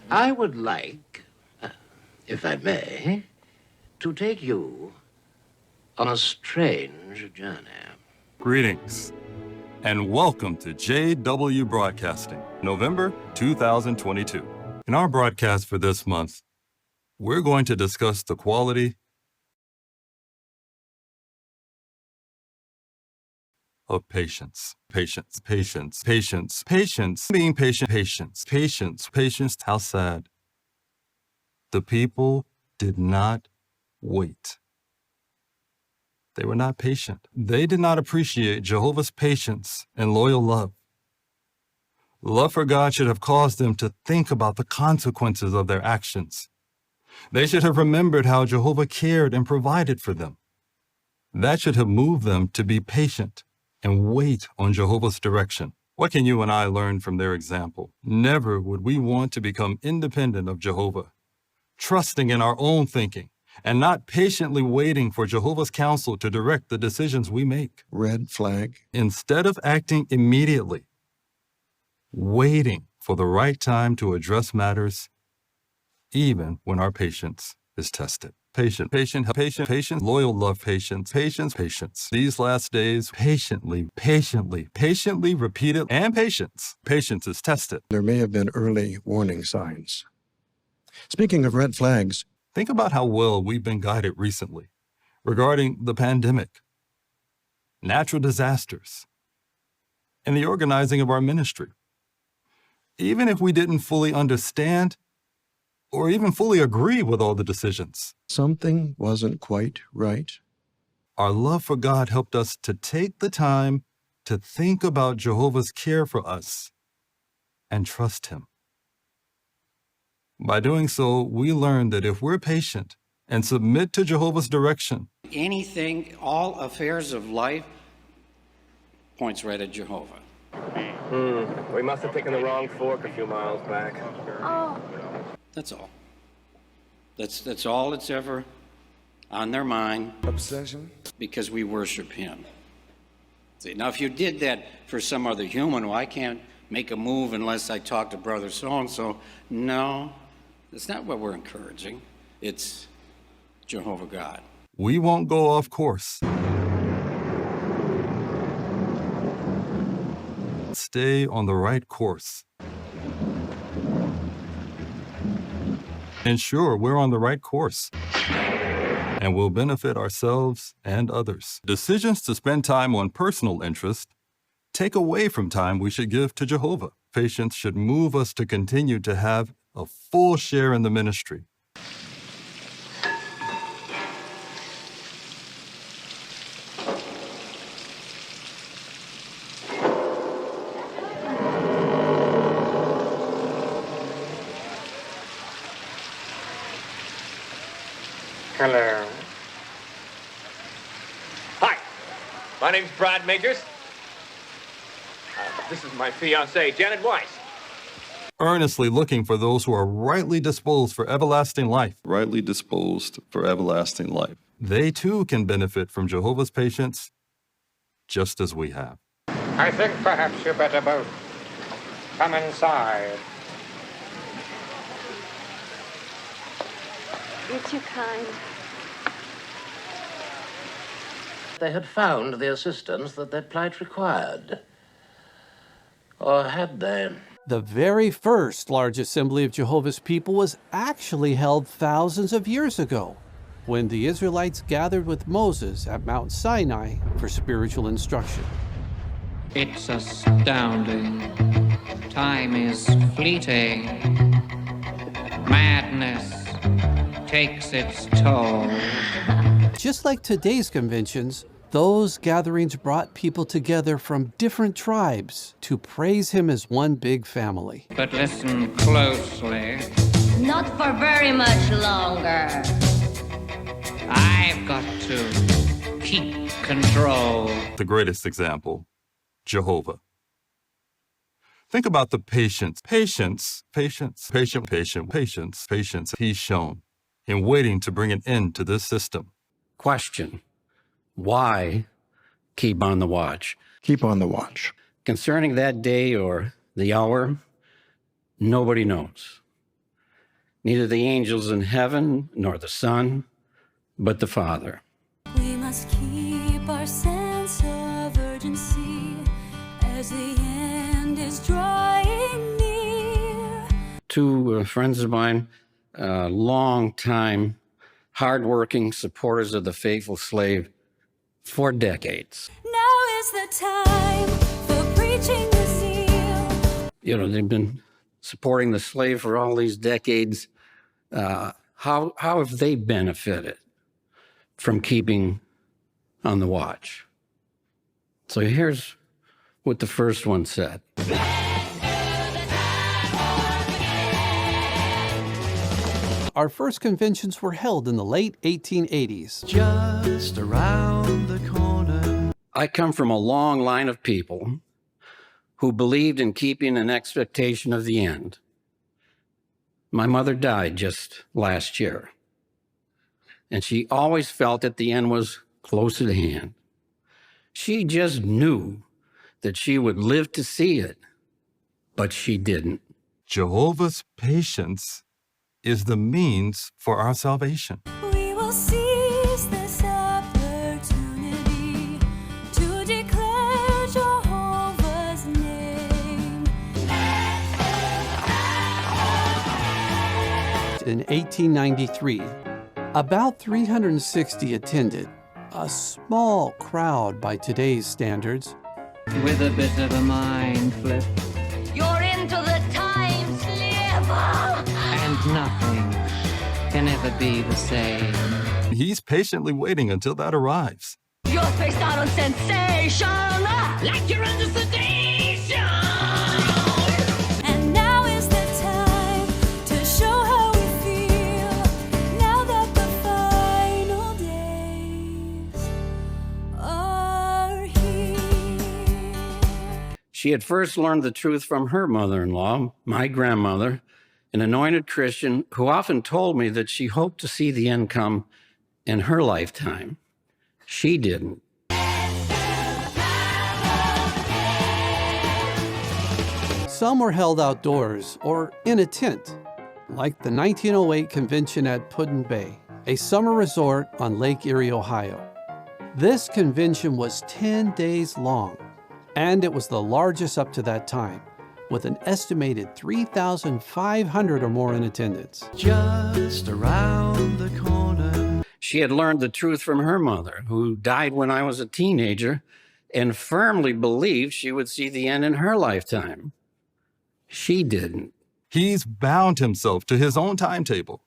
I would like, if I may, to take you on a strange journey. Greetings, and welcome to JW Broadcasting, November 2022. In our broadcast for this month, we're going to discuss the quality of patience. Patience. Being patient. Patience. How sad. The people did not wait. They were not patient. They did not appreciate Jehovah's patience and loyal love. Love for God should have caused them to think about the consequences of their actions. They should have remembered how Jehovah cared and provided for them. That should have moved them to be patient and wait on Jehovah's direction. What can you and I learn from their example? Never would we want to become independent of Jehovah, trusting in our own thinking, and not patiently waiting for Jehovah's counsel to direct the decisions we make. Red flag. Instead of acting immediately, waiting for the right time to address matters, even when our patience is tested. Patient, loyal love, patience. These last days, patiently, repeated, and patience. Patience is tested. There may have been early warning signs. Speaking of red flags, think about how well we've been guided recently regarding the pandemic, natural disasters, and the organizing of our ministry. Even if we didn't fully understand or even fully agree with all the decisions, something wasn't quite right. Our love for God helped us to take the time to think about Jehovah's care for us and trust Him. By doing so, we learned that if we're patient and submit to Jehovah's direction, anything, all affairs of life points right at Jehovah. We must have taken the wrong fork a few miles back. Oh. That's all. That's all that's ever on their mind. Obsession? Because we worship Him. See, now if you did that for some other human, well, I can't make a move unless I talk to brother so-and-so. No, that's not what we're encouraging. It's Jehovah God. We won't go off course. Stay on the right course. Ensure we're on the right course and will benefit ourselves and others. Decisions to spend time on personal interest take away from time we should give to Jehovah. Patience should move us to continue to have a full share in the ministry. Hello. Hi, my name's Brad Majors. This is my fiancée, Janet Weiss. Earnestly looking for those who are rightly disposed for everlasting life. They too can benefit from Jehovah's patience, just as we have. I think perhaps you better both come inside. You're too kind. They had found the assistance that their plight required. Or had they? The very first large assembly of Jehovah's people was actually held thousands of years ago, when the Israelites gathered with Moses at Mount Sinai for spiritual instruction. It's astounding. Time is fleeting. Madness takes its toll. Just like today's conventions, those gatherings brought people together from different tribes to praise Him as one big family. But listen closely. Not for very much longer. I've got to keep control. The greatest example, Jehovah. Think about the patience He's shown in waiting to bring an end to this system. Question: why keep on the watch? Keep on the watch. Concerning that day or the hour, nobody knows. neither the angels in heaven nor the Son, but the Father. We must keep our sense of urgency as the end is drawing near. Two friends of mine, long-time, hard-working supporters of the faithful slave for decades. Now is the time for preaching the zeal. You know, they've been supporting the slave for all these decades. How have they benefited from keeping on the watch? So here's what the first one said. Our first conventions were held in the late 1880s. Just around the corner. I come from a long line of people who believed in keeping an expectation of the end. My mother died just last year, and she always felt that the end was close at hand. She just knew that she would live to see it, but she didn't. Jehovah's patience is the means for our salvation. We will seize this opportunity to declare Jehovah's name. In 1893, about 360 attended, a small crowd by today's standards. With a bit of a mind flip. You're into the time slip. And nothing can ever be the same. He's patiently waiting until that arrives. You're spaced out on sensation. Like you're under sedation. And now is the time to show how we feel. Now that the final days are here. She had first learned the truth from her mother-in-law, my grandmother, an anointed Christian who often told me that she hoped to see the end come in her lifetime. She didn't. Some were held outdoors or in a tent, like the 1908 convention at Put-in-Bay, a summer resort on Lake Erie, Ohio. This convention was 10 days long, and it was the largest up to that time, with an estimated 3,500 or more in attendance. Just around the corner. She had learned the truth from her mother, who died when I was a teenager, and firmly believed she would see the end in her lifetime. She didn't. He's bound himself to his own timetable.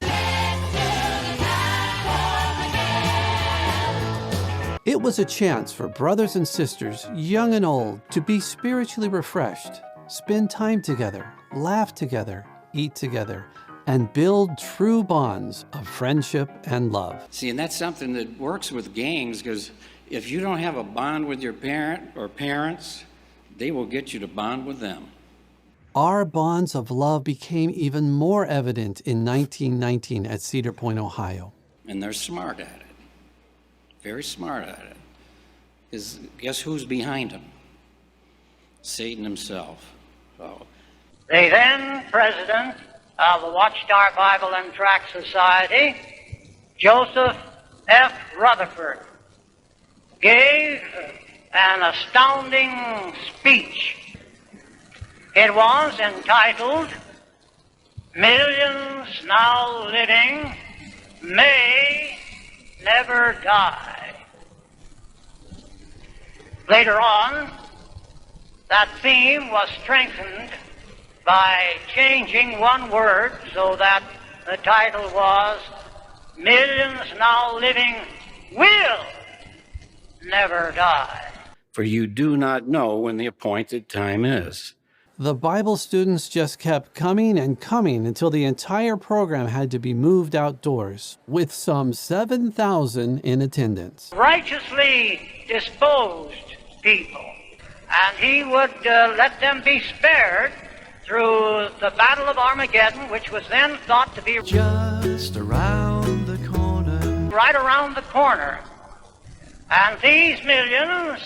It was a chance for brothers and sisters, young and old, to be spiritually refreshed, spend time together, laugh together, eat together, and build true bonds of friendship and love. See, and that's something that works with gangs, because if you don't have a bond with your parent or parents, they will get you to bond with them. Our bonds of love became even more evident in 1919 at Cedar Point, Ohio. And they're smart at it. Very smart at it. Because guess who's behind them? Satan himself. Oh. The then president of the Watchtower Bible and Tract Society, Joseph F. Rutherford, gave an astounding speech. It was entitled, "Millions Now Living May Never Die." Later on, that theme was strengthened by changing one word so that the title was, "Millions Now Living Will Never Die." For you do not know when the appointed time is. The Bible students just kept coming and coming until the entire program had to be moved outdoors, with some 7,000 in attendance. Righteously disposed people, and he would let them be spared through the Battle of Armageddon, which was then thought to be Just around the corner. right around the corner. And these millions,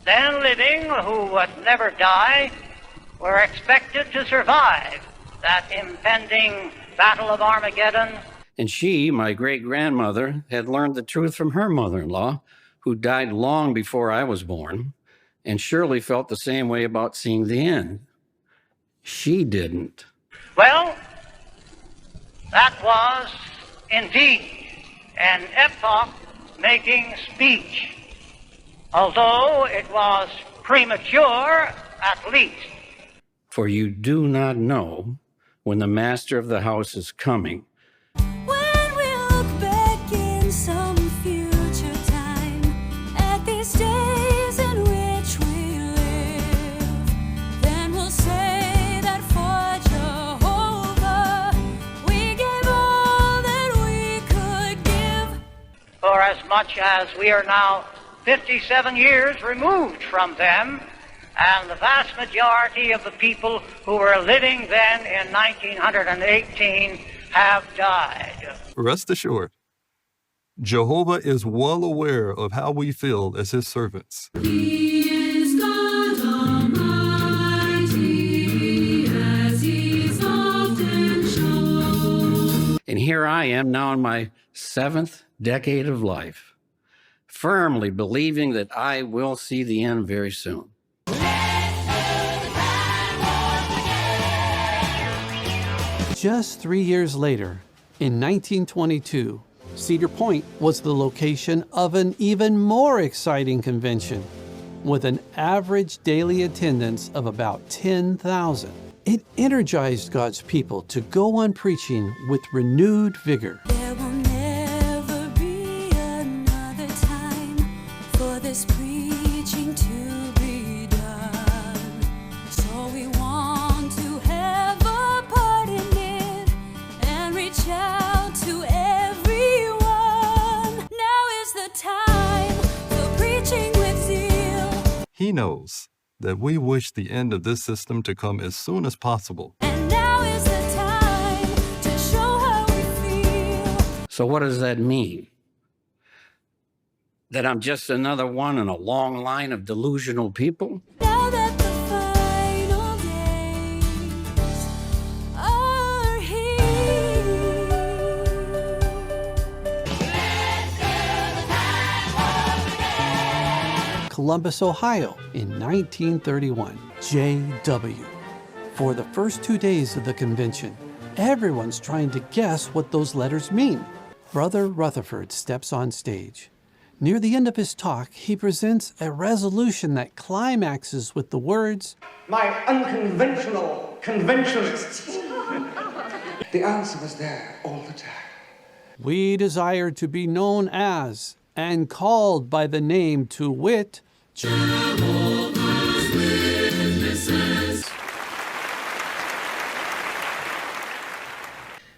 then living, who would never die, were expected to survive that impending Battle of Armageddon. And she, my great-grandmother, had learned the truth from her mother-in-law, who died long before I was born, and surely felt the same way about seeing the end. She didn't. Well, that was indeed an epoch-making speech, although it was premature at least. For you do not know when the master of the house is coming. When we look back in some future time at these days in which we live, then we'll say that for Jehovah we gave all that we could give. For as much as we are now 57 years removed from them, and the vast majority of the people who were living then in 1918 have died. Rest assured, Jehovah is well aware of how we feel as his servants. He is God Almighty, as he's often shown. And here I am now in my 7th decade of life, firmly believing that I will see the end very soon. Just 3 years later, in 1922, Cedar Point was the location of an even more exciting convention, with an average daily attendance of about 10,000. It energized God's people to go on preaching with renewed vigor. There will never be another time for this preaching to be done. So we want to have a part in it and reach out to everyone. Now is the time for preaching with zeal. He knows that we wish the end of this system to come as soon as possible. And now is the time to show how we feel. So what does that mean? That I'm just another one in a long line of delusional people? Now that the final days are here. Columbus, Ohio, in 1931. J.W. For the first 2 days of the convention, everyone's trying to guess what those letters mean. Brother Rutherford steps on stage. Near the end of his talk, he presents a resolution that climaxes with the words, My unconventional conventionalists. The answer was there all the time. "We desire to be known as and called by the name to wit, Jehovah's Witnesses."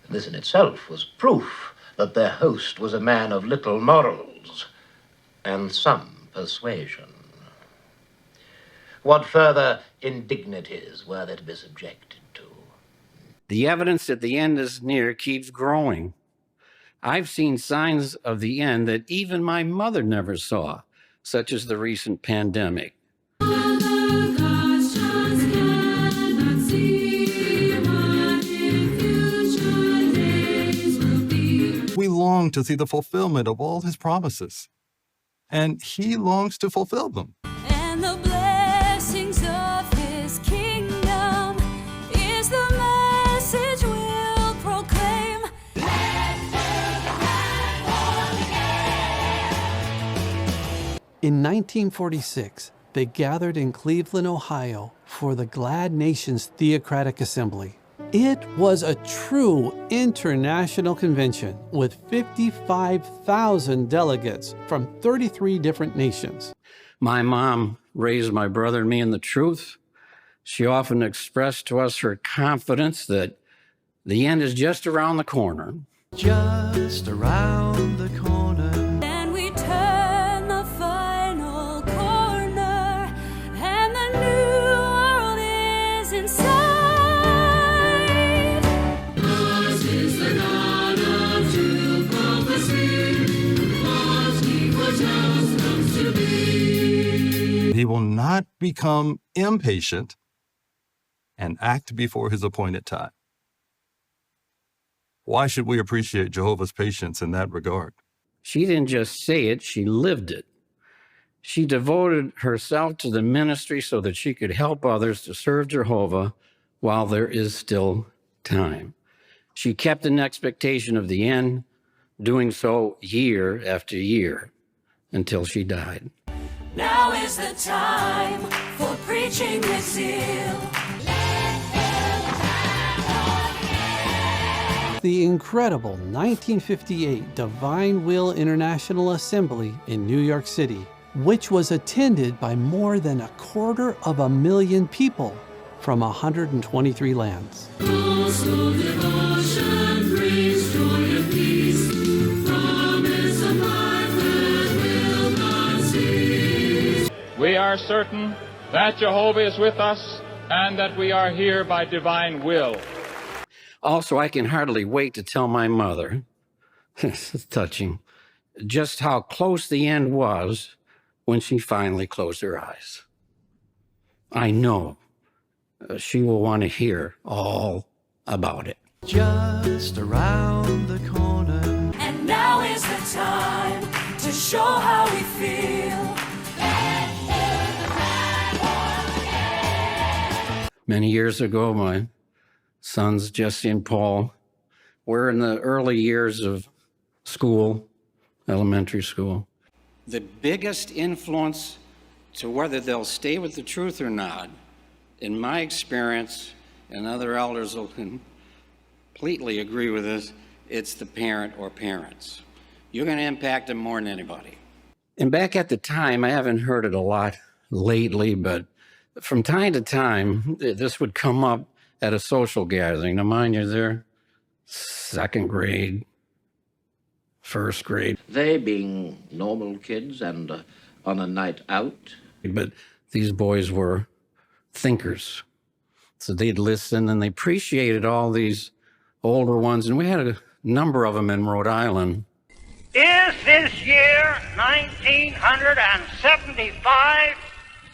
This in itself was proof that their host was a man of little morals and some persuasion. What further indignities were they to be subjected to? The evidence that the end is near keeps growing. I've seen signs of the end that even my mother never saw, such as the recent pandemic. We long to see the fulfillment of all his promises, and he longs to fulfill them. And the blessings of his kingdom is the message we'll proclaim. In 1946, they gathered in Cleveland, Ohio for the Glad Nations Theocratic Assembly. It was a true international convention with 55,000 delegates from 33 different nations. My mom raised my brother and me in the truth. She often expressed to us her confidence that the end is just around the corner. Just around the corner. And we turn the final corner, and the new world is inside. Ours is the God of true prophecy, what he foretells comes to be. He will not become impatient and act before his appointed time. Why should we appreciate Jehovah's patience in that regard? She didn't just say it, she lived it. She devoted herself to the ministry so that she could help others to serve Jehovah while there is still time. She kept an expectation of the end, doing so year after year until she died. Now is the time for preaching with zeal. The incredible 1958 Divine Will International Assembly in New York City, which was attended by more than 250,000 people from 123 lands. We are certain that Jehovah is with us and that we are here by divine will. Also, I can hardly wait to tell my mother, this is touching, just how close the end was when she finally closed her eyes. I know she will want to hear all about it. Just around the corner. And now is the time to show how we feel. Many years ago, my sons, Jesse and Paul, were in the early years of school, elementary school. The biggest influence to whether they'll stay with the truth or not, in my experience, and other elders will completely agree with this, it's the parent or parents. You're going to impact them more than anybody. And back at the time, I haven't heard it a lot lately, but from time to time, this would come up at a social gathering. Now, mind you, they're second grade, first grade. They being normal kids and on a night out. But these boys were thinkers. So they'd listen and they appreciated all these older ones. And we had a number of them in Rhode Island. Is this year, 1975,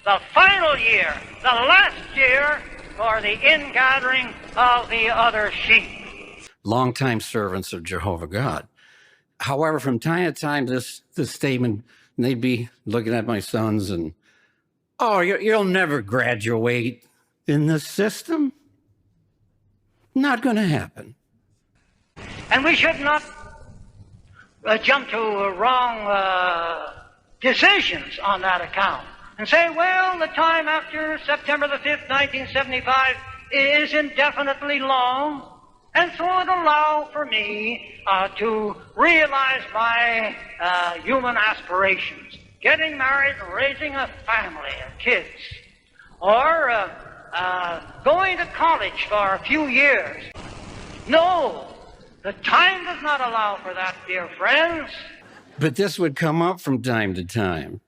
the final year, the last year for the ingathering of the other sheep? Longtime servants of Jehovah God. However, from time to time, this statement, they'd be looking at my sons and, oh, you'll never graduate in this system. Not going to happen. And we should not jump to wrong decisions on that account and say, well, the time after September the 5th, 1975 is indefinitely long, and so it allow for me to realize my human aspirations, getting married, raising a family of kids, or going to college for a few years. No, the time does not allow for that, dear friends. But this would come up from time to time,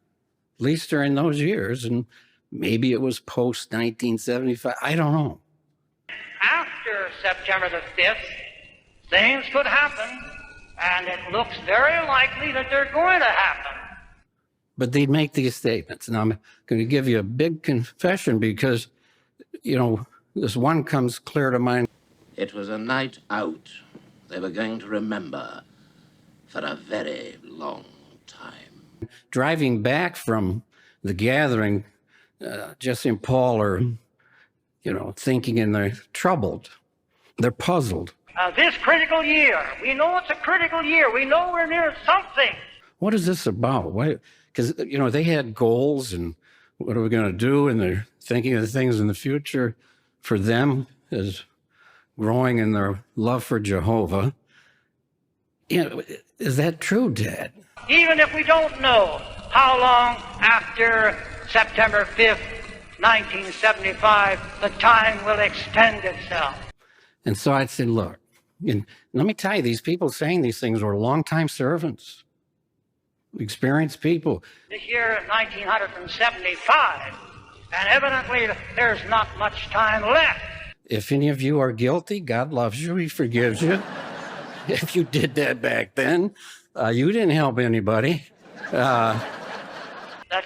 at least during those years, and maybe it was post-1975. I don't know. After September the 5th, things could happen, and it looks very likely that they're going to happen. But they'd make these statements. And I'm going to give you a big confession because, you know, this one comes clear to mind. It was a night out they were going to remember for a very long time. Driving back from the gathering, Jesse and Paul are, you know, thinking and they're troubled. They're puzzled. This critical year, we know it's a critical year. We know we're near something. What is this about? Why? Because, you know, they had goals and what are we going to do? And they're thinking of things in the future for them as growing in their love for Jehovah. You know, is that true, Dad? Even if we don't know how long after September 5th, 1975, the time will extend itself. And so I'd say, look, and let me tell you, these people saying these things were longtime servants, experienced people. This year, 1975, and evidently there's not much time left. If any of you are guilty, God loves you. He forgives you. If you did that back then, you didn't help anybody. The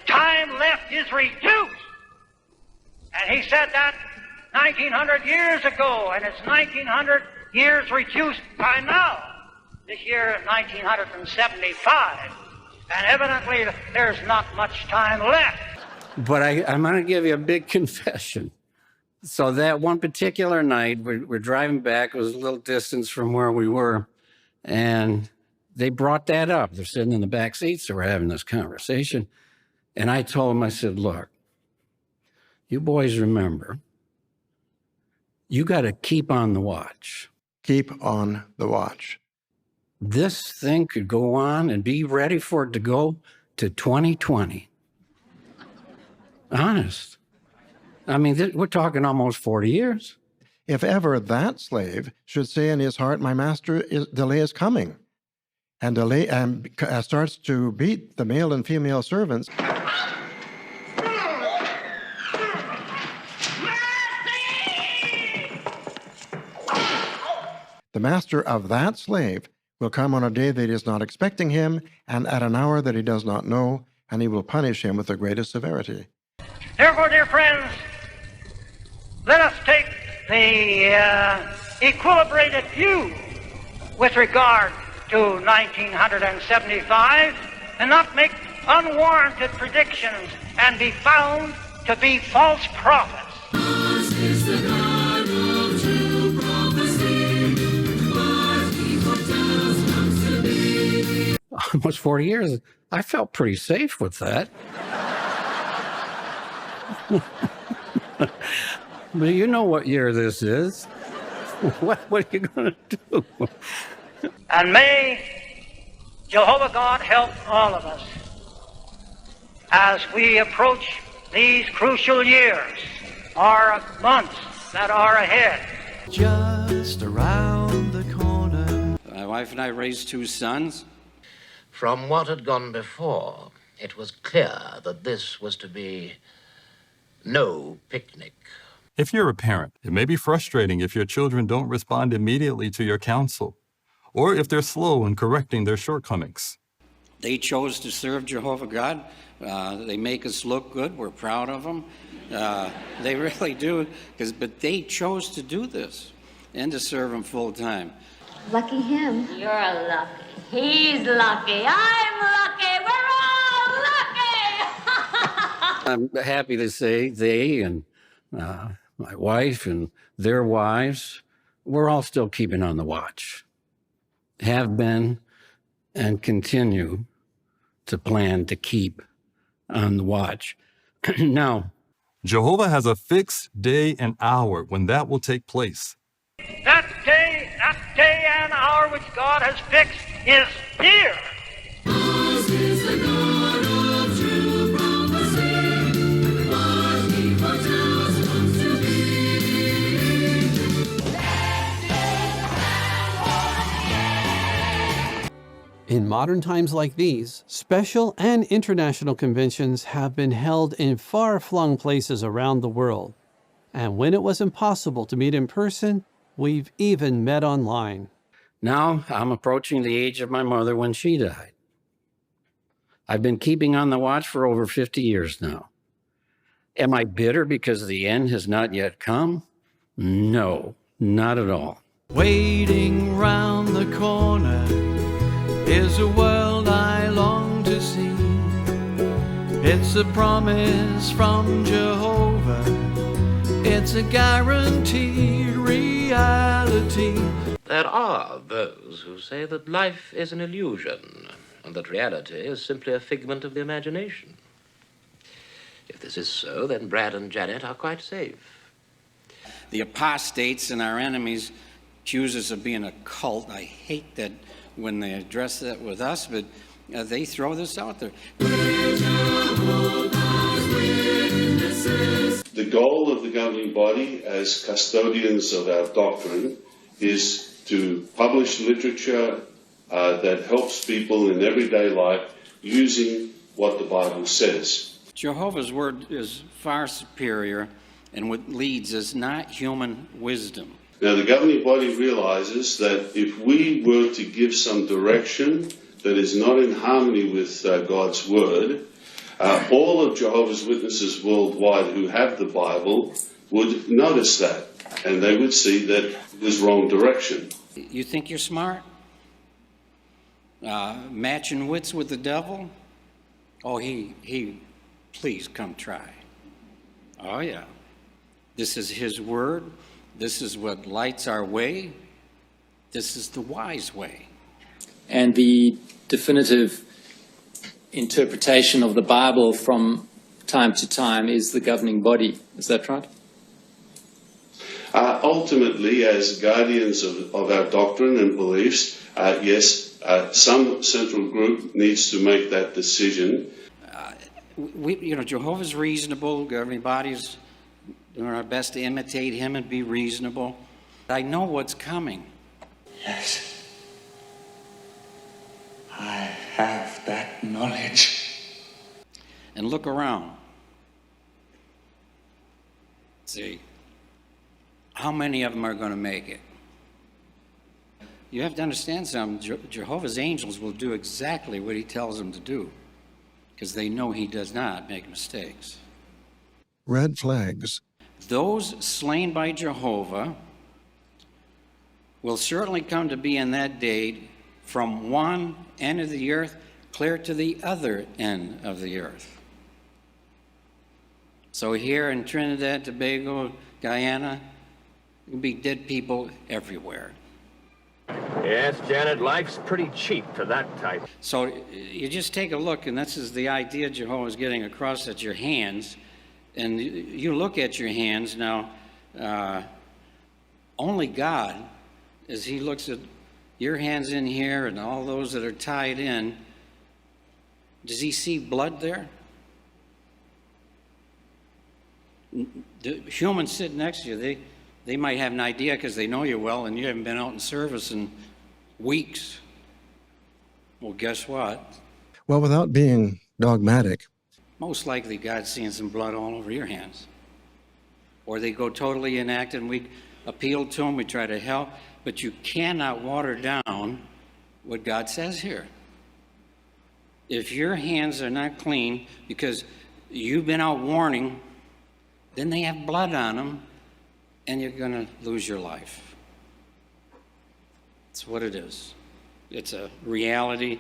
time left is reduced. And he said that 1900 years ago, and it's 1900 years reduced by now. This year, 1975. And evidently, there's not much time left. But I'm going to give you a big confession. So that one particular night, we're driving back. It was a little distance from where we were. And they brought that up. They're sitting in the back seats, so we're having this conversation. And I told them, I said, look, you boys remember, you got to keep on the watch. Keep on the watch. This thing could go on and be ready for it to go to 2020. Honest. I mean, we're talking almost 40 years. If ever that slave should say in his heart, my master delay is coming, and starts to beat the male and female servants, the master of that slave will come on a day that he is not expecting him, and at an hour that he does not know, and he will punish him with the greatest severity. Therefore, dear friends, let us take the equilibrated view with regard to 1975 and not make unwarranted predictions and be found to be false prophets. Almost 40 years. I felt pretty safe with that. But you know what year this is. What are you going to do? And may Jehovah God help all of us as we approach these crucial years or months that are ahead. Just around the corner. My wife and I raised 2 sons. From what had gone before, it was clear that this was to be no picnic. If you're a parent, it may be frustrating if your children don't respond immediately to your counsel, or if they're slow in correcting their shortcomings. They chose to serve Jehovah God. They make us look good. We're proud of them. They really do. But they chose to do this and to serve Him full time. Lucky him. You're lucky. He's lucky. I'm lucky. We're all lucky. I'm happy to say they and my wife and their wives, we're all still keeping on the watch. Have been and continue to plan to keep on the watch. Now, Jehovah has a fixed day and hour when that will take place. That day and hour which God has fixed is here. This is the God of true prophecy. What He foretells comes to be. In modern times like these, special and international conventions have been held in far-flung places around the world. And when it was impossible to meet in person, we've even met online. now I'm approaching the age of my mother when she died. I've been keeping on the watch for over 50 years now. Am I bitter because the end has not yet come? No, not at all. Waiting round the corner is a world I long to see. It's a promise from Jehovah. It's a guaranteed reality. There are those who say that life is an illusion and that reality is simply a figment of the imagination. If this is so, then Brad and Janet are quite safe. The apostates and our enemies accuse us of being a cult. I hate that when they address that with us, but they throw this out there. The goal of the governing body as custodians of our doctrine is to publish literature that helps people in everyday life using what the Bible says. Jehovah's Word is far superior, and what leads is not human wisdom. Now, the governing body realizes that if we were to give some direction that is not in harmony with God's Word, all of Jehovah's Witnesses worldwide who have the Bible would notice that, and they would see that this wrong direction. You think you're smart? Matching wits with the devil? Oh, please come try. Oh, yeah. This is his word. This is what lights our way. This is the wise way. And the definitive interpretation of the Bible from time to time is the governing body. Is that right? Ultimately, as guardians of our doctrine and beliefs, yes, some central group needs to make that decision. Jehovah's reasonable. Governing bodies doing our best to imitate him and be reasonable. I know what's coming. Yes. I have that knowledge. And look around. See, how many of them are going to make it? You have to understand something. Jehovah's angels will do exactly what he tells them to do because they know he does not make mistakes. Red flags. Those slain by Jehovah will certainly come to be in that day from one end of the earth clear to the other end of the earth. So here in Trinidad, Tobago, Guyana, there'll be dead people everywhere. Yes, Janet, life's pretty cheap for that type. So you just take a look, and this is the idea Jehovah's getting across at your hands. And you look at your hands now, only God, as he looks at your hands in here and all those that are tied in, does he see blood there? The humans sitting next to you, they might have an idea because they know you well and you haven't been out in service in weeks. Well, guess what? Well, without being dogmatic, Most likely God's seeing some blood all over your hands. Or they go totally inactive and we appeal to them, we try to help, but you cannot water down what God says here. If your hands are not clean because you've been out warning, then they have blood on them and you're going to lose your life. It's what it is. It's a reality.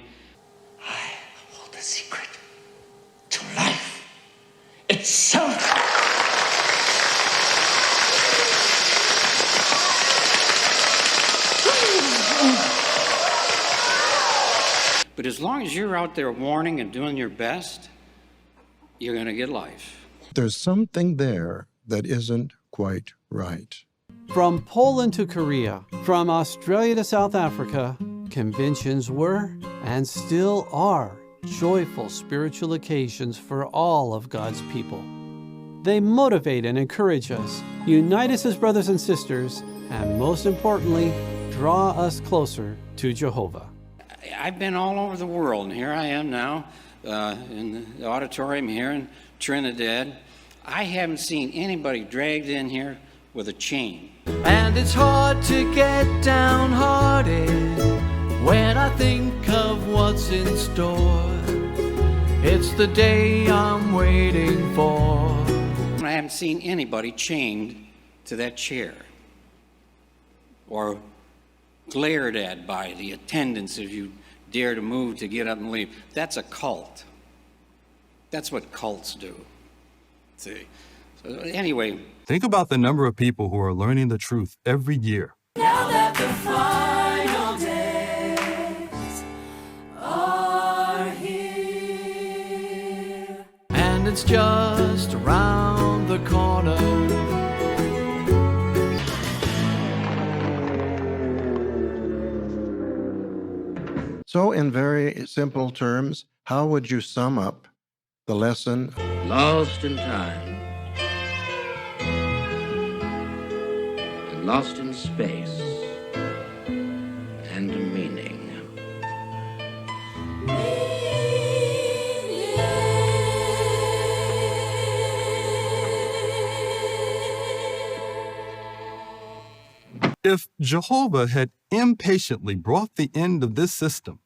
I hold the secret to life itself. But as long as you're out there warning and doing your best, you're going to get life. there's something there that isn't quite right. From Poland to Korea, from Australia to South Africa, conventions were and still are joyful spiritual occasions for all of God's people. They motivate and encourage us, unite us as brothers and sisters, and most importantly, draw us closer to Jehovah. I've been all over the world, and here I am now in the auditorium here in Trinidad. I haven't seen anybody dragged in here with a chain. And it's hard to get downhearted when I think of what's in store. It's the day I'm waiting for. I haven't seen anybody chained to that chair or glared at by the attendants if you dare to move to get up and leave. That's a cult. That's what cults do. See? So anyway. Think about the number of people who are learning the truth every year. Now that the final days are here. And it's just around the corner. So, in very simple terms, how would you sum up the lesson? Lost in time and lost in space and meaning. If Jehovah had impatiently brought the end of this system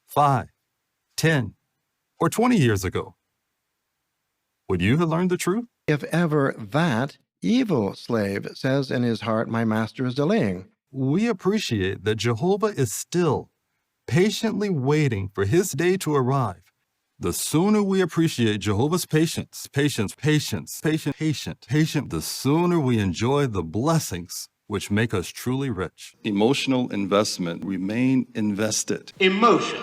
5, 10, or 20 years ago, would you have learned the truth? If ever that evil slave says in his heart, my master is delaying. We appreciate that Jehovah is still patiently waiting for his day to arrive. The sooner we appreciate Jehovah's patience, the sooner we enjoy the blessings which make us truly rich. Emotional investment, remain invested. Emotion,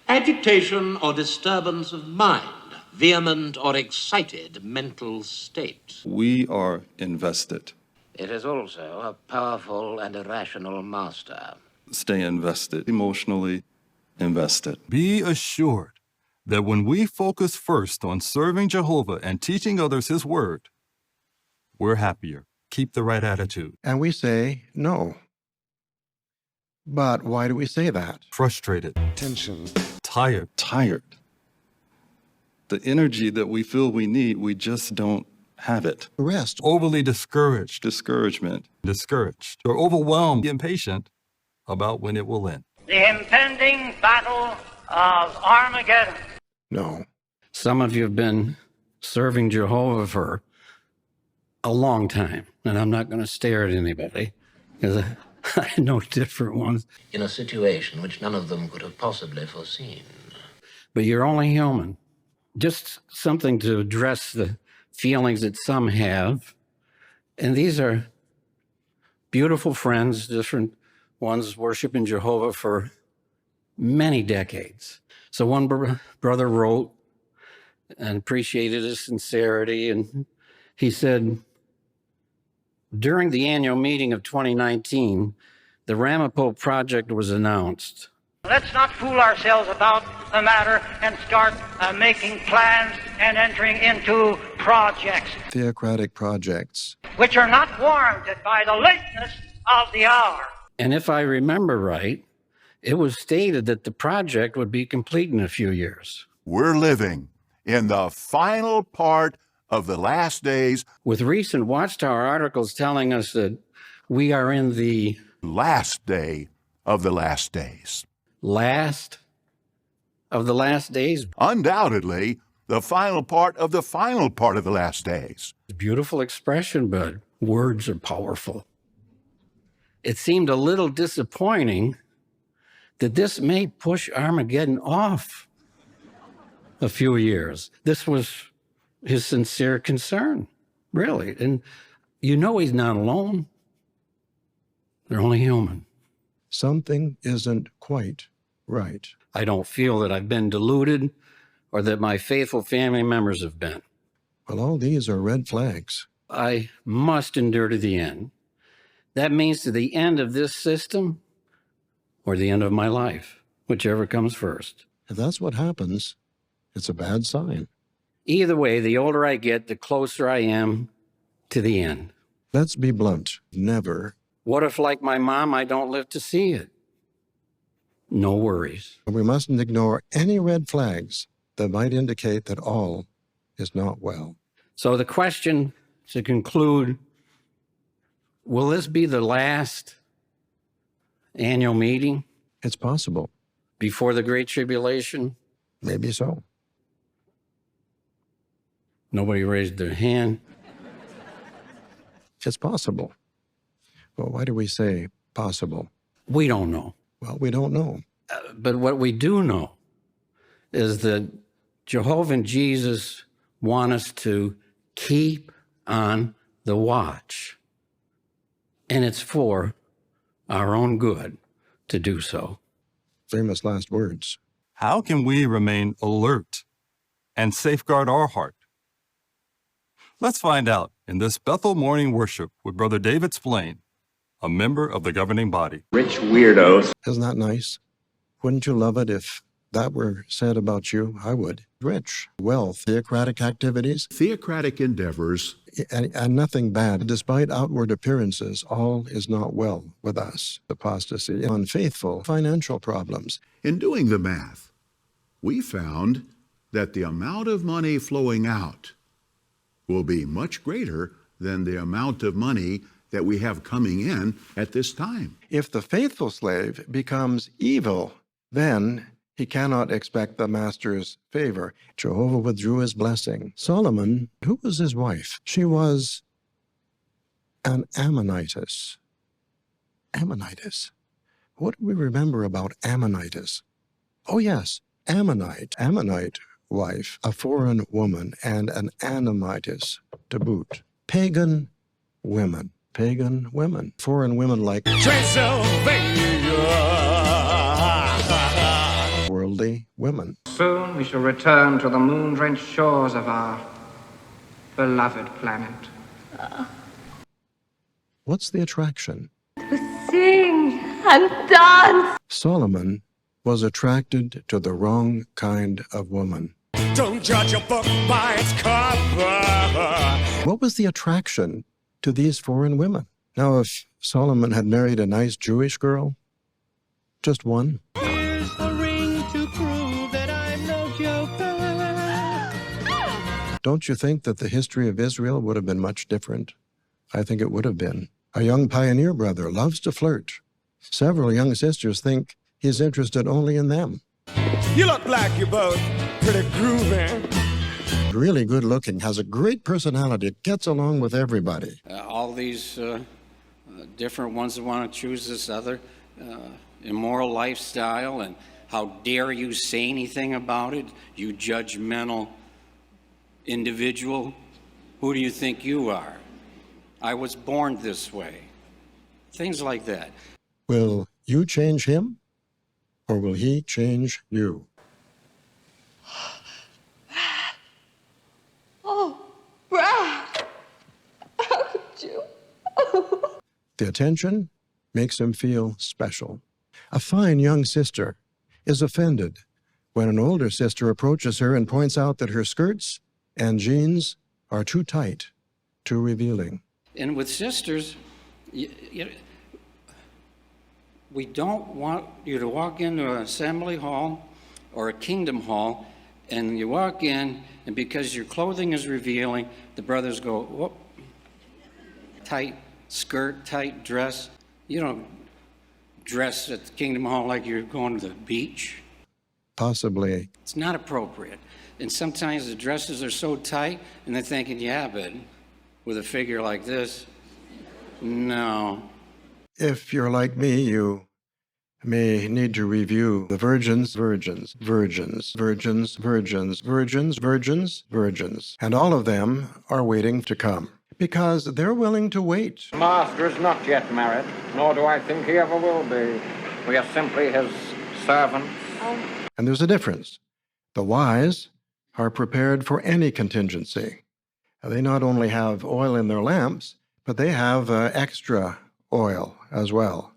agitation or disturbance of mind, vehement or excited mental state. We are invested. It is also a powerful and irrational master. Stay invested, emotionally invested. Be assured that when we focus first on serving Jehovah and teaching others his word, we're happier. Keep the right attitude. And we say no. But why do we say that? Frustrated. Tension. Tired. The energy that we feel we need, we just don't have it. Rest. Overly discouraged. Discouraged. Or overwhelmed, impatient about when it will end. The impending battle of Armageddon. No. Some of you have been serving Jehovah for a long time, and I'm not going to stare at anybody because I know different ones. In a situation which none of them could have possibly foreseen. But you're only human. Just something to address the feelings that some have. And these are beautiful friends, different ones worshiping Jehovah for many decades. So one brother wrote and appreciated his sincerity, and he said, during the annual meeting of 2019, the Ramapo Project was announced. Let's not fool ourselves about the matter and start making plans and entering into projects. Theocratic projects. Which are not warranted by the lateness of the hour. And if I remember right, it was stated that the project would be complete in a few years. We're living in the final part of the last days. With recent Watchtower articles telling us that we are in the last day of the last days. Last of the last days? Undoubtedly, the final part of the final part of the last days. Beautiful expression, but words are powerful. It seemed a little disappointing that this may push Armageddon off a few years. This was his sincere concern, really. And you know he's not alone. They're only human. Something isn't quite right. I don't feel that I've been deluded or that my faithful family members have been. Well, all these are red flags. I must endure to the end. That means to the end of this system or the end of my life, whichever comes first. If that's what happens, it's a bad sign. Either way, the older I get, the closer I am to the end. Let's be blunt. Never. What if, like my mom, I don't live to see it? No worries. We mustn't ignore any red flags that might indicate that all is not well. So the question to conclude, will this be the last annual meeting? It's possible. Before the Great Tribulation? Maybe so. Nobody raised their hand. It's possible. Well, why do we say possible? We don't know. Well, we don't know. But what we do know is that Jehovah and Jesus want us to keep on the watch. And it's for our own good to do so. Famous last words. How can we remain alert and safeguard our heart? Let's find out in this Bethel morning worship with Brother David Splain, a member of the governing body. Rich weirdos. Isn't that nice? Wouldn't you love it if that were said about you? I would. Rich, wealth, theocratic activities. Theocratic endeavors. And nothing bad. Despite outward appearances, all is not well with us. Apostasy, unfaithful, financial problems. In doing the math, we found that the amount of money flowing out will be much greater than the amount of money that we have coming in at this time. If the faithful slave becomes evil, then he cannot expect the master's favor. Jehovah withdrew his blessing. Solomon, who was his wife? She was an Ammonitis. Ammonitis. What do we remember about Ammonitis? Oh, yes, Ammonite wife, a foreign woman, and an Anamitis to boot. Pagan women, foreign women like Transylvania. Worldly women. Soon we shall return to the moon-drenched shores of our beloved planet. What's the attraction? Sing and dance. Solomon was attracted to the wrong kind of woman. Don't judge a book by its cover. What was the attraction to these foreign women? Now, if Solomon had married a nice Jewish girl, just one, Here's the ring to prove that I'm no joker. don't you think that the history of Israel would have been much different? I think it would have been. A young pioneer brother loves to flirt. Several young sisters think he's interested only in them. You look like you're both pretty groovy. Really good looking, has a great personality, gets along with everybody. All these different ones that want to choose this other immoral lifestyle, and how dare you say anything about it, you judgmental individual. Who do you think you are? I was born this way. Things like that. Will you change him, or will he change you? Oh, Brad! How could you? The attention makes him feel special. A fine young sister is offended when an older sister approaches her and points out that her skirts and jeans are too tight, too revealing. And with sisters, we don't want you to walk into an assembly hall or a kingdom hall, and you walk in, and because your clothing is revealing, the brothers go, whoop, tight skirt, tight dress. You don't dress at the kingdom hall like you're going to the beach. Possibly. It's not appropriate. And sometimes the dresses are so tight, and they're thinking, yeah, but with a figure like this, no. If you're like me, you may need to review the virgins, and all of them are waiting to come because they're willing to wait. Master is not yet married, nor do I think he ever will be. We are simply his servants. And there's a difference. The wise are prepared for any contingency. They not only have oil in their lamps, but they have extra oil as well.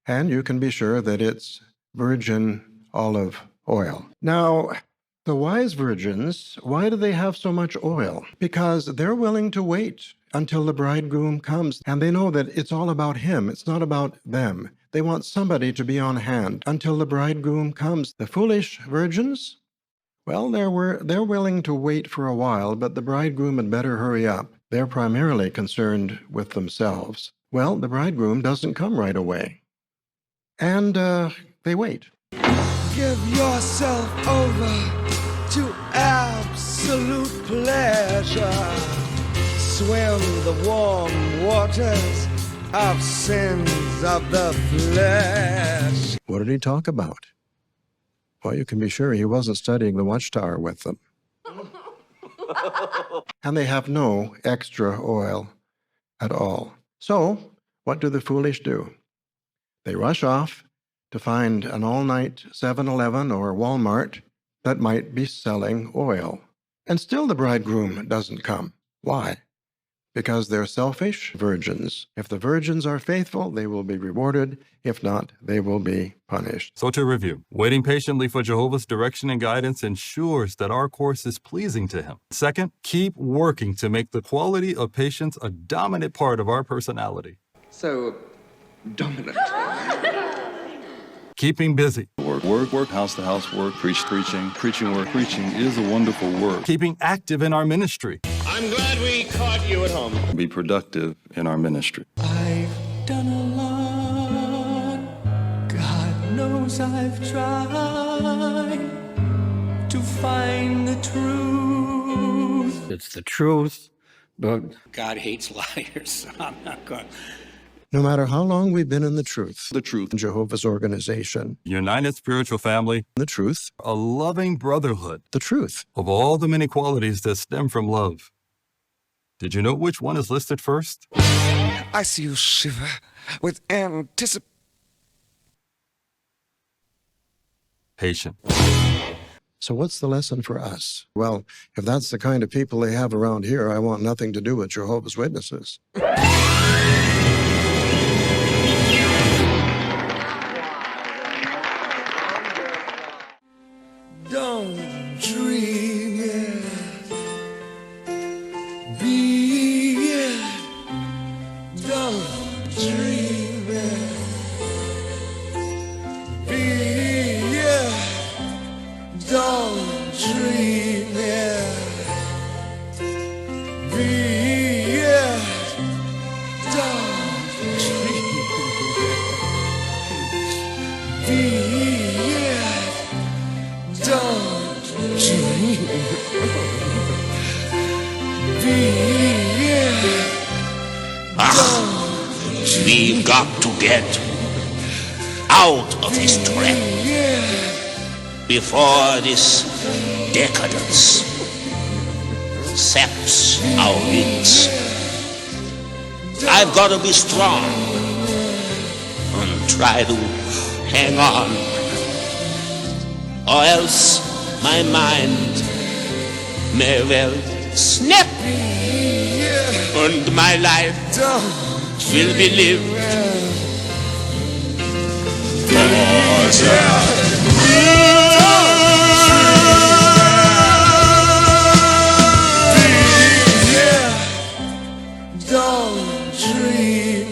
And you can be sure that it's virgin olive oil. Now, the wise virgins, why do they have so much oil? Because they're willing to wait until the bridegroom comes, and they know that it's all about him. It's not about them. They want somebody to be on hand until the bridegroom comes. The foolish virgins, well, they're willing to wait for a while, but the bridegroom had better hurry up. They're primarily concerned with themselves. Well, the bridegroom doesn't come right away. And they wait. Give yourself over to absolute pleasure. Swim the warm waters of sins of the flesh. What did he talk about? Well, you can be sure he wasn't studying the Watchtower with them. And they have no extra oil at all. So, what do the foolish do? They rush off to find an all-night 7-Eleven or Walmart that might be selling oil. And still the bridegroom doesn't come. Why? Because they're selfish virgins. If the virgins are faithful, they will be rewarded. If not, they will be punished. So to review, waiting patiently for Jehovah's direction and guidance ensures that our course is pleasing to him. Second, keep working to make the quality of patience a dominant part of our personality. So dominant. Keeping busy. Work, house to house work, preaching work. Preaching is a wonderful work. Keeping active in our ministry. I'm glad we caught you at home. Be productive in our ministry. I've done a lot. God knows I've tried to find the truth. It's the truth, But God hates liars, so I'm not going. no matter how long we've been in the truth, Jehovah's organization, United spiritual family, the truth, a loving brotherhood the truth. of all the many qualities that stem from love. Did you know which one is listed first? I see you shiver with anticipation. Patient. So what's the lesson for us? Well, if that's the kind of people they have around here, I want nothing to do with Jehovah's Witnesses. Don't dream it. Be it. Don't dream it. Be it. Don't dream it. Be it. Don't dream it. Be it. Don't dream. Be it. We've got to get out of this trap before this decadence saps our wings. I've got to be strong and try to hang on, or else my mind may well snap and my life will be lived Don't dream